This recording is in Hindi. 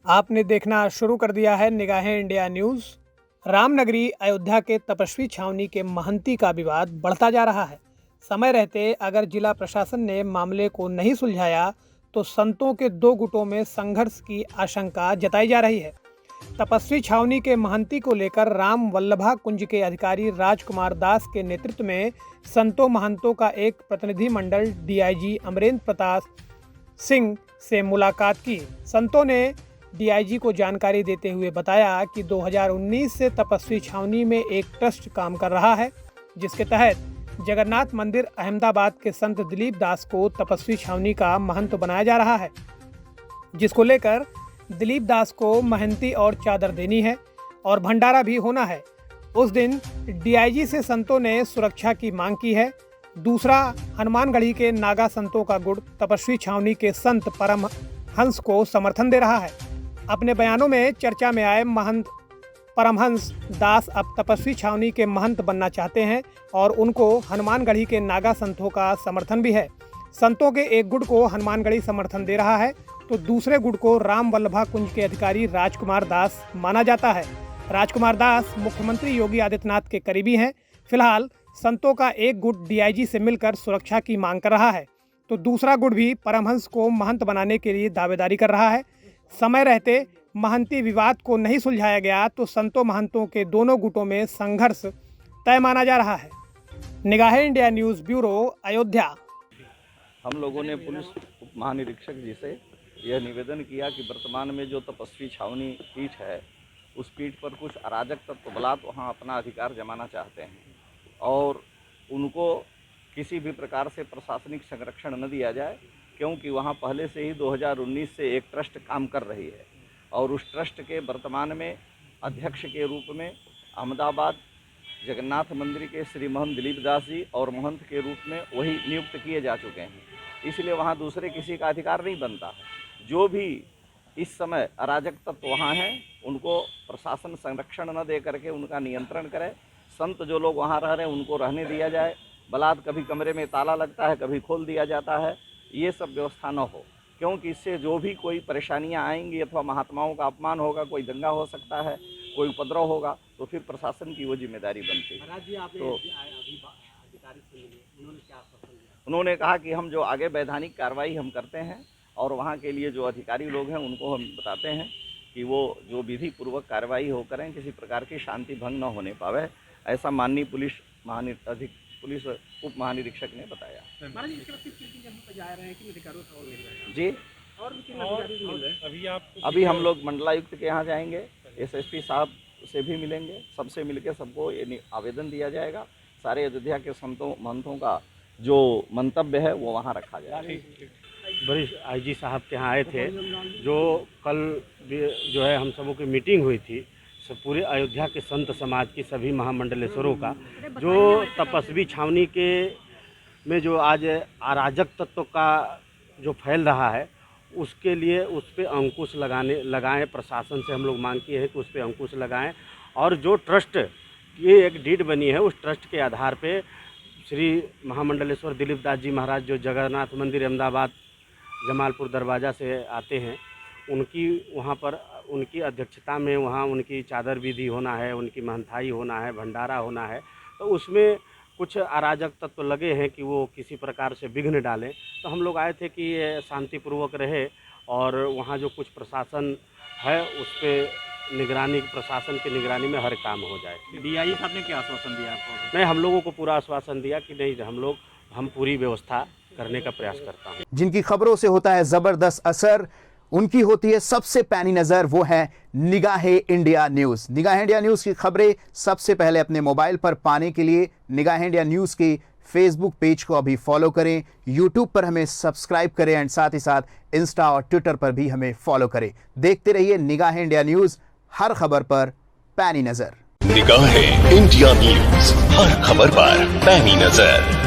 आपने देखना शुरू कर दिया है निगाहें इंडिया न्यूज़। रामनगरी अयोध्या के तपस्वी छावनी के महंती का विवाद बढ़ता जा रहा है। समय रहते अगर जिला प्रशासन ने मामले को नहीं सुलझाया तो संतों के दो गुटों में संघर्ष की आशंका जताई जा रही है। तपस्वी छावनी के महंती को लेकर राम वल्लभा कुंज के अधिकारी राजकुमार दास के नेतृत्व में संतों महंतों का एक प्रतिनिधि मंडल डीआईजी अमरेंद्र प्रताप सिंह से मुलाकात की। संतों ने डीआईजी को जानकारी देते हुए बताया कि 2019 से तपस्वी छावनी में एक ट्रस्ट काम कर रहा है, जिसके तहत जगन्नाथ मंदिर अहमदाबाद के संत दिलीप दास को तपस्वी छावनी का महंत बनाया जा रहा है, जिसको लेकर दिलीप दास को महंती और चादर देनी है और भंडारा भी होना है। उस दिन डीआईजी से संतों ने सुरक्षा की मांग की है। दूसरा, हनुमानगढ़ी के नागा संतों का गुट तपस्वी छावनी के संत परमहंस को समर्थन दे रहा है। अपने बयानों में चर्चा में आए महंत परमहंस दास अब तपस्वी छावनी के महंत बनना चाहते हैं और उनको हनुमानगढ़ी के नागा संतों का समर्थन भी है। संतों के एक गुट को हनुमानगढ़ी समर्थन दे रहा है तो दूसरे गुट को राम वल्लभा कुंज के अधिकारी राजकुमार दास माना जाता है। राजकुमार दास मुख्यमंत्री योगी आदित्यनाथ के करीबी हैं। फिलहाल संतों का एक गुट डीआईजी से मिलकर सुरक्षा की मांग कर रहा है तो दूसरा गुट भी परमहंस को महंत बनाने के लिए दावेदारी कर रहा है। समय रहते महंती विवाद को नहीं सुलझाया गया तो संतों महंतों के दोनों गुटों में संघर्ष तय माना जा रहा है। निगाहें इंडिया न्यूज़ ब्यूरो, अयोध्या। हम लोगों ने पुलिस उप महानिरीक्षक जी से यह निवेदन किया कि वर्तमान में जो तपस्वी छावनी पीठ है उस पीठ पर कुछ अराजक तत्व बलात् वहाँ अपना अधिकार जमाना चाहते हैं और उनको किसी भी प्रकार से प्रशासनिक संरक्षण न दिया जाए, क्योंकि वहाँ पहले से ही 2019 से एक ट्रस्ट काम कर रही है और उस ट्रस्ट के वर्तमान में अध्यक्ष के रूप में अहमदाबाद जगन्नाथ मंदिर के श्री महंत दिलीप दास जी और महंत के रूप में वही नियुक्त किए जा चुके हैं। इसलिए वहाँ दूसरे किसी का अधिकार नहीं बनता है। जो भी इस समय अराजक तत्व वहाँ हैं उनको प्रशासन संरक्षण न दे करके उनका नियंत्रण करे। संत जो लोग वहाँ रह रहे हैं उनको रहने दिया जाए। बलात् कभी कमरे में ताला लगता है, कभी खोल दिया जाता है, ये सब व्यवस्था न हो, क्योंकि इससे जो भी कोई परेशानियां आएंगी अथवा महात्माओं का अपमान होगा, कोई दंगा हो सकता है, कोई उपद्रव होगा, तो फिर प्रशासन की वो जिम्मेदारी बनती है। तो उन्होंने कहा कि हम जो आगे वैधानिक कार्रवाई हम करते हैं और वहाँ के लिए जो अधिकारी लोग हैं उनको हम बताते हैं कि वो जो विधि पूर्वक कार्रवाई हो करें, किसी प्रकार की शांति भंग न होने पावे, ऐसा माननीय पुलिस उप महानिरीक्षक ने बताया। जी, अभी हम लोग मंडलायुक्त के यहाँ जाएंगे, एसएसपी साहब से भी मिलेंगे, सबसे मिलके सबको ये आवेदन दिया जाएगा। सारे अयोध्या के संतों महंतों का जो मंतव्य है वो वहाँ रखा जाएगा। वरिष्ठ आईजी साहब के यहाँ आए थे, जो कल जो है हम सबों की मीटिंग हुई थी, सब पूरे अयोध्या के संत समाज की सभी महामंडलेश्वरों का, जो तपस्वी छावनी के में जो आज अराजक तत्व का जो फैल रहा है उसके लिए उस पर अंकुश लगाएं। प्रशासन से हम लोग मांग किए हैं कि उस पर अंकुश लगाएं और जो ट्रस्ट की एक डीड बनी है उस ट्रस्ट के आधार पे श्री महामंडलेश्वर दिलीप दास जी महाराज जो जगन्नाथ मंदिर अहमदाबाद जमालपुर दरवाज़ा से आते हैं, उनकी वहाँ पर उनकी अध्यक्षता में वहाँ उनकी चादर विधि होना है, उनकी महंताई होना है, भंडारा होना है। तो उसमें कुछ अराजक तत्व लगे हैं कि वो किसी प्रकार से विघ्न डालें, तो हम लोग आए थे कि ये शांतिपूर्वक रहे और वहाँ जो कुछ प्रशासन है उस पर निगरानी, प्रशासन की निगरानी में हर काम हो जाए। डीआईजी साहब ने क्या आश्वासन दिया आपको? नहीं, हम लोगों को पूरा आश्वासन दिया कि नहीं, हम पूरी व्यवस्था करने का प्रयास करता हूँ। जिनकी खबरों से होता है जबरदस्त असर, उनकी होती है सबसे पैनी नजर, वो है निगाहें इंडिया न्यूज। निगाहें इंडिया न्यूज की खबरें सबसे पहले अपने मोबाइल पर पाने के लिए निगाहें इंडिया न्यूज के फेसबुक पेज को अभी फॉलो करें, यूट्यूब पर हमें सब्सक्राइब करें एंड साथ ही साथ इंस्टा और ट्विटर पर भी हमें फॉलो करें। देखते रहिए निगाहें इंडिया न्यूज, हर खबर पर पैनी नजर। निगाहें इंडिया न्यूज, हर खबर पर पैनी नजर।